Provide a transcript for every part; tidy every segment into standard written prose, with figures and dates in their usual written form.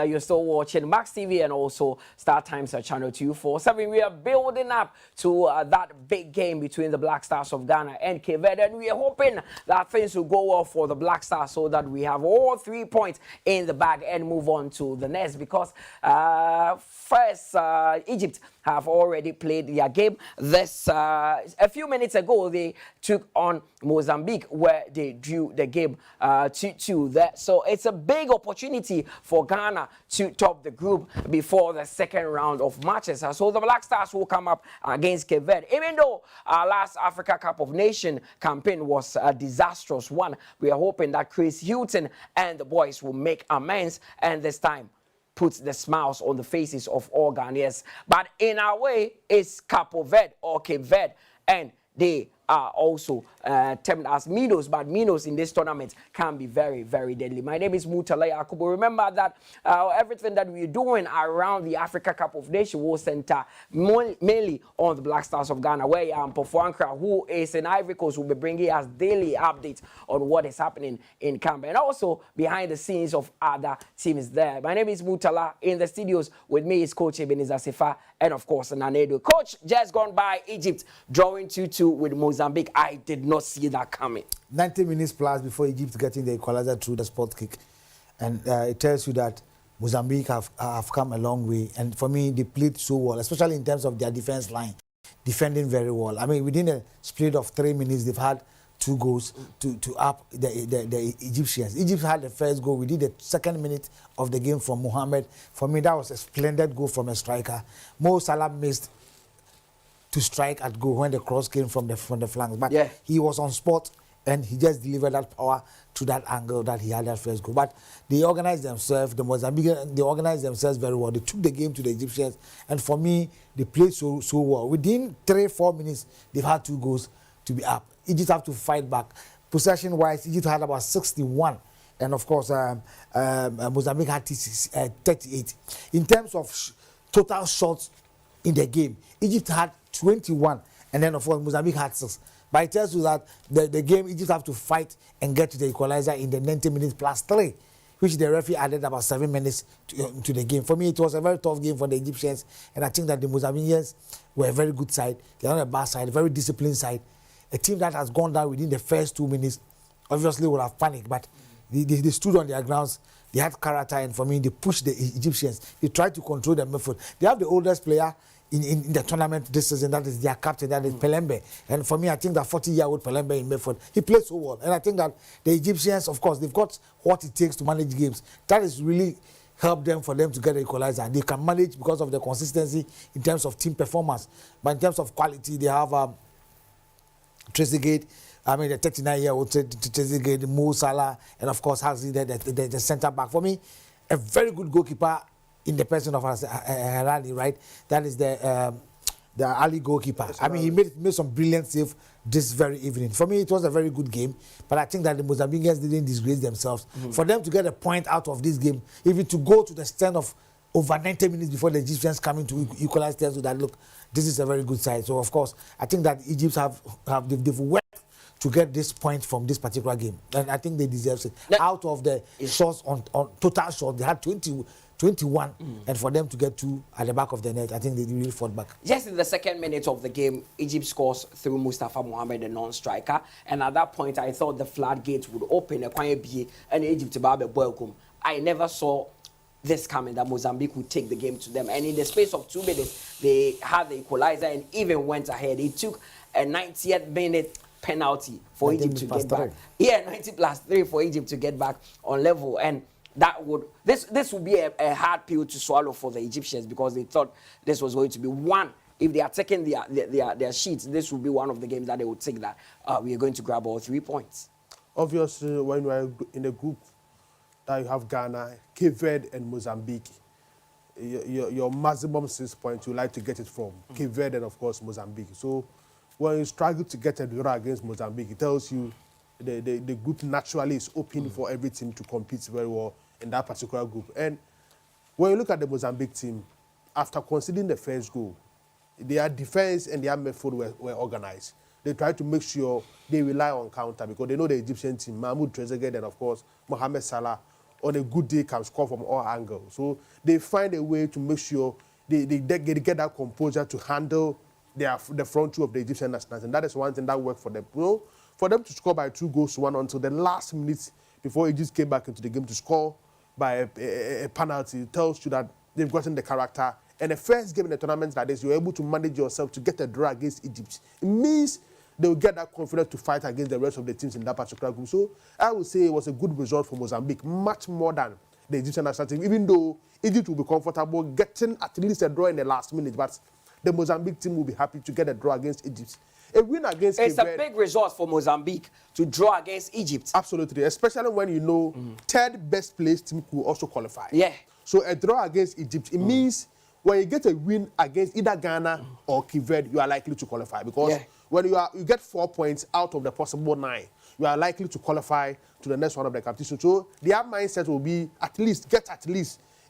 You're still watching Max TV and also Star Times at Channel 247. We are building up to that big game between the Black Stars of Ghana and Cape Verde, and we are hoping that things will go well for the Black Stars so that we have all 3 points in the bag and move on to the next. Because first, Egypt have already played their game. This a few minutes ago they took on Mozambique, where they drew the game 2-2 there. So it's a big opportunity for Ghana to top the group before the second round of matches. So the Black Stars will come up against Cape Verde. Even though our last Africa Cup of Nations campaign was a disastrous one, we are hoping that Chris Hilton and the boys will make amends, and this time puts the smiles on the faces of all Ghanaians. But in our way, it's Cape Verde or Cape Verde, and they are also termed as Minos, but Minos in this tournament can be very, very deadly. My name is Mutala Yakubu. Remember that everything that we're doing around the Africa Cup of Nations will center mainly on the Black Stars of Ghana, where Pofuankra, who is in Ivory Coast, will be bringing us daily updates on what is happening in camp, and also behind the scenes of other teams there. My name is Mutala. In the studios with me is Coach Ebenezer Sefa and, of course, Nanedo. Coach, just gone by Egypt, drawing 2-2 with Mozambique. I did not see that coming. 90 minutes plus before Egypt getting the equalizer through the spot kick. And it tells you that Mozambique have come a long way. And for me, they played so well, especially in terms of their defense line, defending very well. I mean, within a split of 3 minutes, they've had 2 goals to up the Egyptians. Egypt had the first goal. We did the second minute of the game from Mohamed. For me, that was a splendid goal from a striker. Mo Salah missed to strike at goal when the cross came from the flanks, but yeah, he was on spot and he just delivered that power to that angle that he had that first goal. But they organized themselves, the Mozambican, they organized themselves very well. They took the game to the Egyptians, and for me, they played so well. Within 3-4 minutes, they've had 2 goals to be up. Egypt have to fight back. Possession-wise, Egypt had about 61, and of course, Mozambique had 38. In terms of total shots in the game, Egypt had 21, and then of course Mozambique had 6. But it tells you that the game Egypt have to fight and get to the equalizer in the 90 minutes plus 3, which the referee added about 7 minutes to the game. For me, it was a very tough game for the Egyptians, and I think that the Mozambians were a very good side. They're not a bad side, a very disciplined side. A team that has gone down within the first 2 minutes obviously would have panicked, but they stood on their grounds. They had character, and for me, they pushed the Egyptians. They tried to control the midfield. They have the oldest player in the tournament this season, that is their captain, that is Pelembe. And for me, I think that 40-year-old Pelembe in midfield, he played so well. And I think that the Egyptians, of course, they've got what it takes to manage games. That is really helped them for them to get the equalizer. They can manage because of the consistency in terms of team performance. But in terms of quality, they have Trezeguet, I mean, the 39-year-old Trezeguet, Mo Salah, and of course, Hazard, the centre back. For me, a very good goalkeeper in the person of Harani, right? That is the Ali goalkeeper. Yes, I mean, he made some brilliant save this very evening. For me, it was a very good game, but I think that the Mozambicans didn't disgrace themselves. For them to get a point out of this game, even to go to the stand of over 90 minutes before the Egyptians come in to equalize, tells you that, look, this is a very good side. So, of course, I think that Egypt they've worked to get this point from this particular game. And I think they deserve it. Out of the shots on total shots, they had 21, and for them to get 2 at the back of the net, I think they really fought back. Just in the second minute of the game, Egypt scores through Mustafa Mohamed, the non-striker, and at that point, I thought the floodgates would open, and Egypt welcome. I never saw this coming, that Mozambique would take the game to them, and in the space of 2 minutes, they had the equalizer and even went ahead. It took a 90th minute penalty for Egypt to get back. Yeah, 90 plus 3 for Egypt to get back on level, and that would this would be a hard pill to swallow for the Egyptians, because they thought this was going to be one. If they are taking their sheets, this would be one of the games that they would take, that we are going to grab all 3 points. Obviously, when you are in a group that you have Ghana, Cape Verde, and Mozambique, your maximum 6 points, you like to get it from Cape Verde and, of course, Mozambique. So when you struggle to get a draw against Mozambique, it tells you the group naturally is open for every team to compete very well in that particular group. And when you look at the Mozambique team, after conceding the first goal, their defense and their midfield were organized. They try to make sure they rely on counter, because they know the Egyptian team, Mahmoud Trezeguet and, of course, Mohamed Salah, on a good day can score from all angles. So they find a way to make sure they get that composure to handle the front two of the Egyptian nationals, and that is one thing that worked for them. You know, for them to score by 2-1 until the last minute before Egypt came back into the game to score by a penalty tells you that they've gotten the character. And the first game in the tournament like this, you're able to manage yourself to get a draw against Egypt. It means they will get that confidence to fight against the rest of the teams in that particular group. So I would say it was a good result for Mozambique, much more than the Egyptian national team, even though Egypt will be comfortable getting at least a draw in the last minute. But the Mozambique team will be happy to get a draw against Egypt. A win against It's a big result for Mozambique to draw against Egypt. Absolutely, especially when you know third best placed team could also qualify. Yeah. So a draw against Egypt, it means when you get a win against either Ghana or Verde, you are likely to qualify, because when you get 4 points out of the possible 9, you are likely to qualify to the next one of the competition. So their mindset will be at least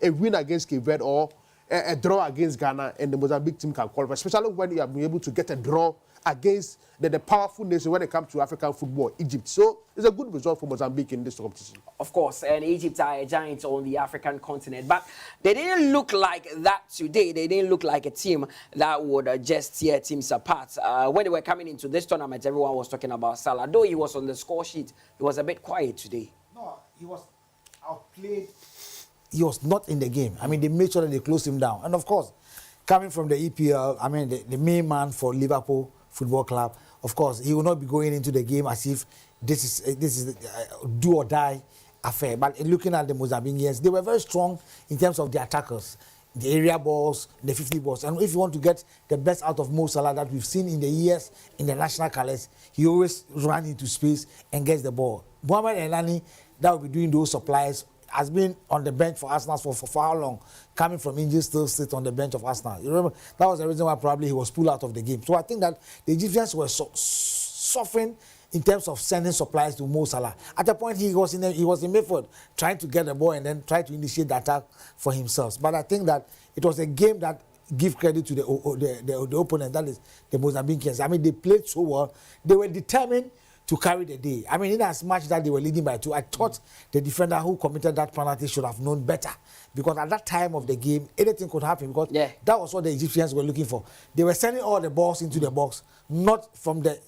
a win against Verde or a draw against Ghana, and the Mozambique team can qualify, especially when you have been able to get a draw against the powerful nation when it comes to African football, Egypt. So it's a good result for Mozambique in this competition. Of course, and Egypt are a giant on the African continent, but they didn't look like that today. They didn't look like a team that would just tear teams apart. When they were coming into this tournament, everyone was talking about Salah. Though he was on the score sheet, he was a bit quiet today. No, he was outplayed. He was not in the game. I mean, they made sure that they closed him down. And of course, coming from the EPL, I mean, the main man for Liverpool Football Club, of course, he will not be going into the game as if this is a do or die affair. But looking at the Mozambians, they were very strong in terms of the attackers, the area balls, the 50 balls. And if you want to get the best out of Mo Salah that we've seen in the years in the national colours, he always ran into space and gets the ball. Mohamed Elneny, that will be doing those supplies, has been on the bench for Arsenal for how long? Coming from injury, still sits on the bench of Arsenal. You remember, that was the reason why probably he was pulled out of the game. So I think that the Egyptians were suffering in terms of sending supplies to Mo Salah. At the point he was in midfield, trying to get the ball and then try to initiate the attack for himself. But I think that it was a game that give credit to the opponent, that is the Mozambicans. I mean, they played so well. They were determined to carry the day. I mean, in as much that they were leading by 2, I thought the defender who committed that penalty should have known better. Because at that time of the game, anything could happen. Because that was what the Egyptians were looking for. They were sending all the balls into the box, not from the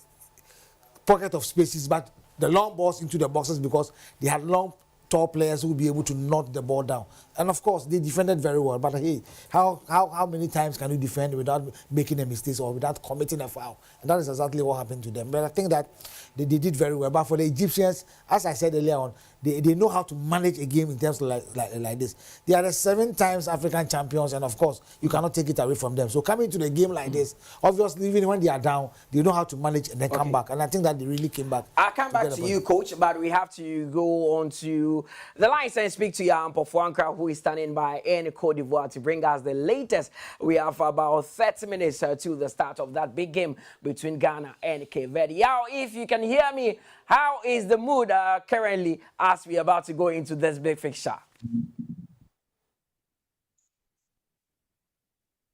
pocket of spaces, but the long balls into the boxes, because they had long, tall players who would be able to knock the ball down. And of course, they defended very well. But hey, how many times can you defend without making a mistake or without committing a foul? And that is exactly what happened to them. But I think that they did very well. But for the Egyptians, as I said earlier on, they know how to manage a game in terms of like this. They are the 7 times African champions, and of course, you cannot take it away from them. So coming to the game like this, obviously, even when they are down, they know how to manage and then come back. And I think that they really came back. I'll come back to you, Coach, but we have to go on to the lines and speak to Jan Pofuankra, who is standing by in Cote d'Ivoire to bring us the latest. We have about 30 minutes to the start of that big game between Ghana and Cape Verde. Now, if you can hear me, how is the mood currently as we're about to go into this big fixture?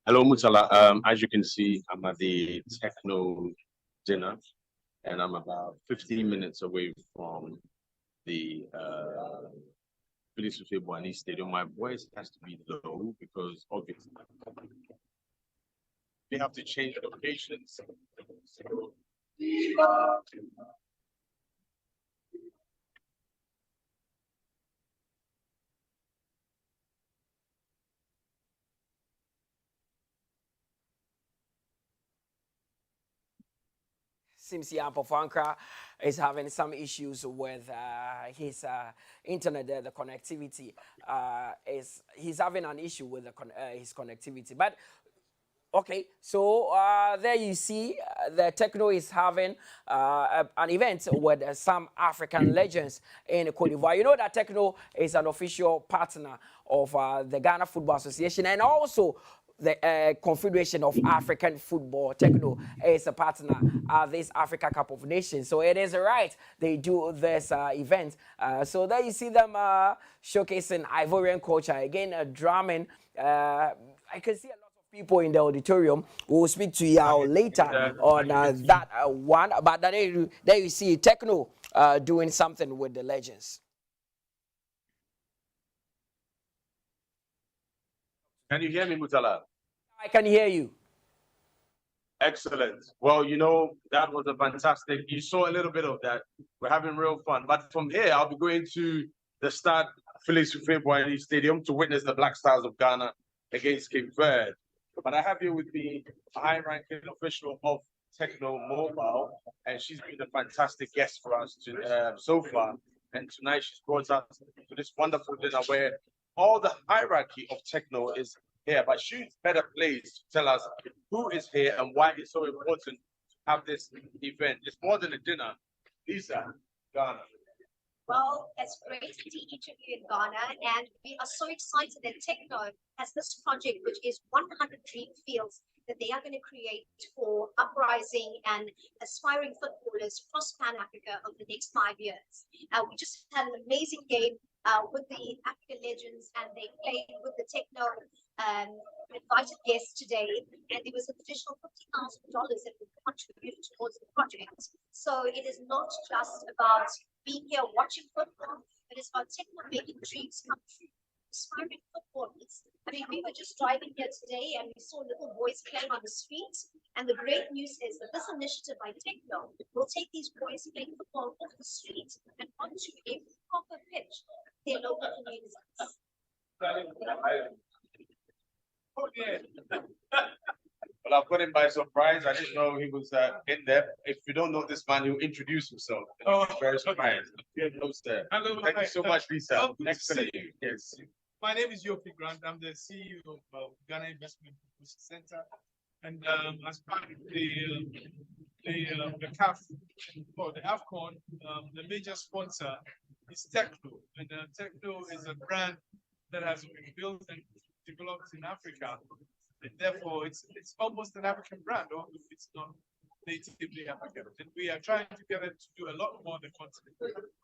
Hello, Mutala. As you can see, I'm at the Techno dinner, and I'm about 15 minutes away from the Felice Buani Stadium. My voice has to be low because obviously we have to change locations. So, Seems Jan Pofuankra is having some issues with his internet there, the connectivity. He's having an issue with his connectivity. But, okay, so there you see the Techno is having an event with some African legends in Cote d'Ivoire. You know that Techno is an official partner of the Ghana Football Association, and also the Confederation of African Football. Techno is a partner of this Africa Cup of Nations. So it is right they do this event. So there you see them showcasing Ivorian culture. Again, drumming. I can see a lot of people in the auditorium. We'll speak to you later on that one. But there you see Techno doing something with the legends. Can you hear me, Mutala? I can hear you. Excellent. Well, you know, that was a fantastic. You saw a little bit of that. We're having real fun. But from here, I'll be going to the Stade Félix Houphouët-Boigny Stadium to witness the Black Stars of Ghana against Cape Verde. But I have here with me a high-ranking official of Techno Mobile, and she's been a fantastic guest for us so far. And tonight she's brought us to this wonderful dinner where all the hierarchy of Techno is here, but she's better placed to tell us who is here and why it's so important to have this event. It's more than a dinner. Lisa, Ghana. Well, it's great to see each of you in Ghana, and we are so excited that Techno has this project, which is 100 dream fields that they are going to create for uprising and aspiring footballers across Pan-Africa over the next 5 years. We just had an amazing game with the African legends, and they played with the Techno invited guests today, and there was an additional $50,000 that we contributed towards the project. So it is not just about being here watching football, but it's about Techno making dreams come true. Aspiring footballers. I mean, we were just driving here today and we saw little boys playing on the streets. And the great news is that this initiative by Techno will take these boys playing football off the street and onto a proper pitch in their local communities. Well, I've got him by surprise. I didn't know he was in there. If you don't know this man, he'll introduce himself. Oh, very surprised. Hello. Thank you so much, Lisa. Oh, good to Excellent. see you. Yes. My name is Yopi Grant. I'm the CEO of Ghana Investment Center, and as part of the CAF or the AFCON, the major sponsor is Techno, and Techno is a brand that has been built and developed in Africa, and therefore it's almost an African brand, although it's not natively African. And we are trying together to do a lot more on the continent.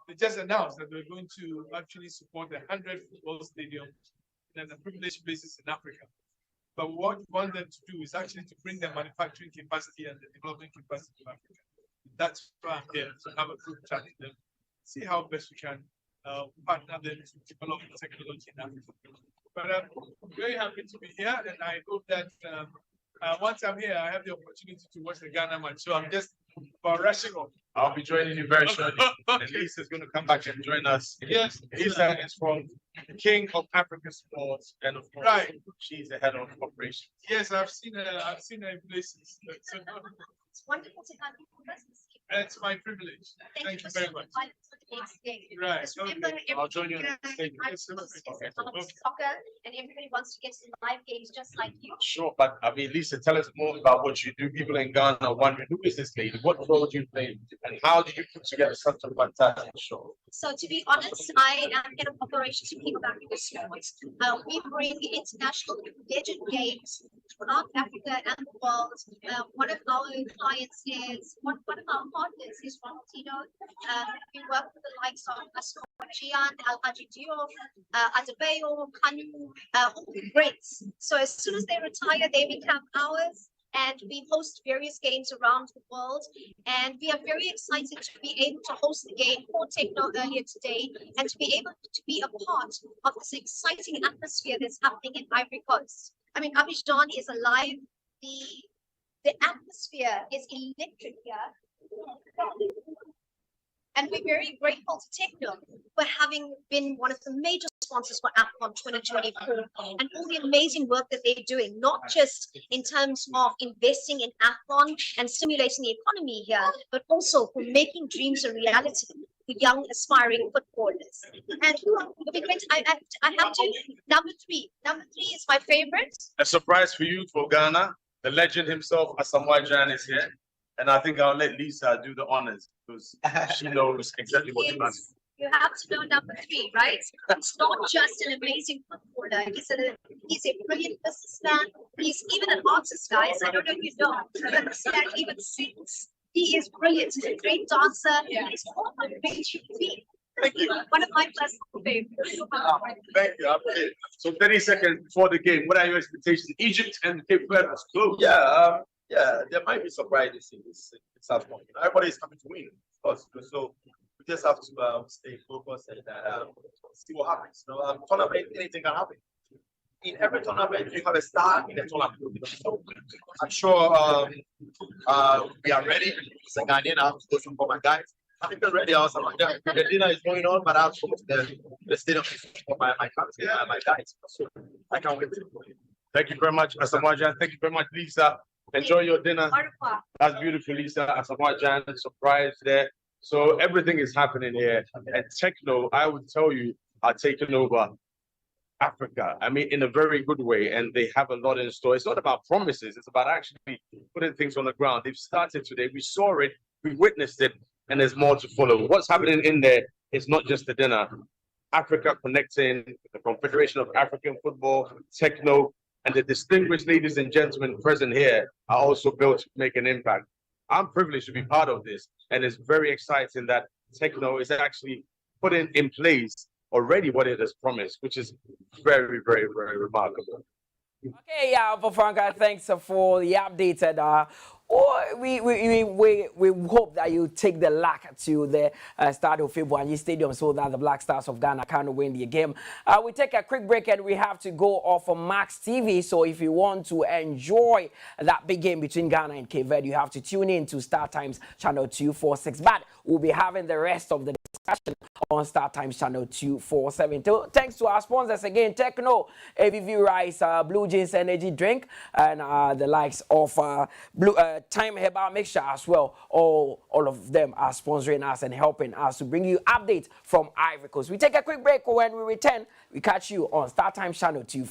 They just announced that we're going to actually support the 100 football stadium in a privileged basis in Africa. But what we want them to do is actually to bring their manufacturing capacity and the development capacity to Africa. That's why I'm here, to have a group chat with them, see how best we can partner them to develop technology in Africa. But I'm very happy to be here, and I hope that once I'm here, I have the opportunity to watch the Ghana match. So I'm just about rushing off. I'll be joining you very shortly. And Lisa's going to come back and join us. Yes. Lisa is from the King of Africa Sports, and of course, Right. she's the head of operations. Yes, I've seen her in places. So, It's wonderful to have you with us. that's my privilege. Thank you very much. Right. Just remember, Okay. I'll join you on the everybody stage. wants to Okay. get soccer, and everybody wants to get some live games just like you. Sure, but I mean, Lisa, tell us more about what you do. People in Ghana are wondering, who is this lady? What role do you play? And how did you put together such a fantastic show? So to be honest, I am head of operations in King of Africa Sports. We bring international legend games throughout Africa and the world. One of our clients is, one of our partners is Ronaldinho. We work with the likes of Gian, Al Hadji Diop, Adebayo, Kanu, all the greats. So as soon as they retire, they become ours. And we host various games around the world. And we are very excited to be able to host the game for Techno earlier today and to be able to be a part of this exciting atmosphere that's happening in Ivory Coast. I mean, Abidjan is alive. The atmosphere is electric here. And we're very grateful to Techno for having been one of the major sponsors for AFCON 2024 and all the amazing work that they're doing, not just in terms of investing in AFCON and stimulating the economy here, but also for making dreams a reality for young aspiring footballers. And I have to, number three is my favorite. A surprise for you for Ghana. The legend himself, Asamoah Gyan, is here. And I think I'll let Lisa do the honors because she knows exactly what you're about. You have to know number three, right? It's not just an amazing footballer. He's a brilliant businessman. He's even an artist, guys. I don't know if you know. He even sings. He is brilliant. He's a great dancer. He's all on a great team. Thank you. One of my personal favorites. Thank you. Okay. So 30 seconds before the game, what are your expectations? Egypt and Cape Verde was close. Yeah, there might be surprises in this AFCON. Everybody is coming to win, of course. So we just have to stay focused and see what happens. Tournament, anything can happen. in every tournament, you have a star in the tournament. So I'm sure we are ready. It's a Ghanaian. I have to go for my guys. I think they're ready. Also, the dinner is going on, but I have to go to the stadium for my guys. So I can't wait. Thank you very much, Asamoah. Thank you very much, Lisa. Enjoy your dinner. That's beautiful, Lisa. Asamoah, surprise there. So everything is happening here. And Techno, I would tell you, are taking over Africa. I mean, in a very good way. And they have a lot in store. It's not about promises. It's about actually putting things on the ground. They've started today. We saw it. We witnessed it. And there's more to follow. What's happening in there is not just the dinner. Africa connecting, the Confederation of African Football, Techno, and the distinguished ladies and gentlemen present here are also built to make an impact. I'm privileged to be part of this, and it's very exciting that Techno is actually putting in place already what it has promised, which is very, very, very remarkable. Okay, yeah, Franca, thanks for the update. And we hope that you take the luck to the Stadio February Stadium so that the Black Stars of Ghana can win the game. We take a quick break and we have to go off of Max TV. So if you want to enjoy that big game between Ghana and Cape Verde, you have to tune in to Star Times channel 246. But we'll be having the rest of the discussion on Star Times channel 247. Thanks to our sponsors again, Techno, AVV Rice, Blue Jeans Energy Drink, and the likes of Time Herbal Mixture as well. All of them are sponsoring us and helping us to bring you updates from Ivory Coast. We take a quick break. When we return, we catch you on Star Times channel 247.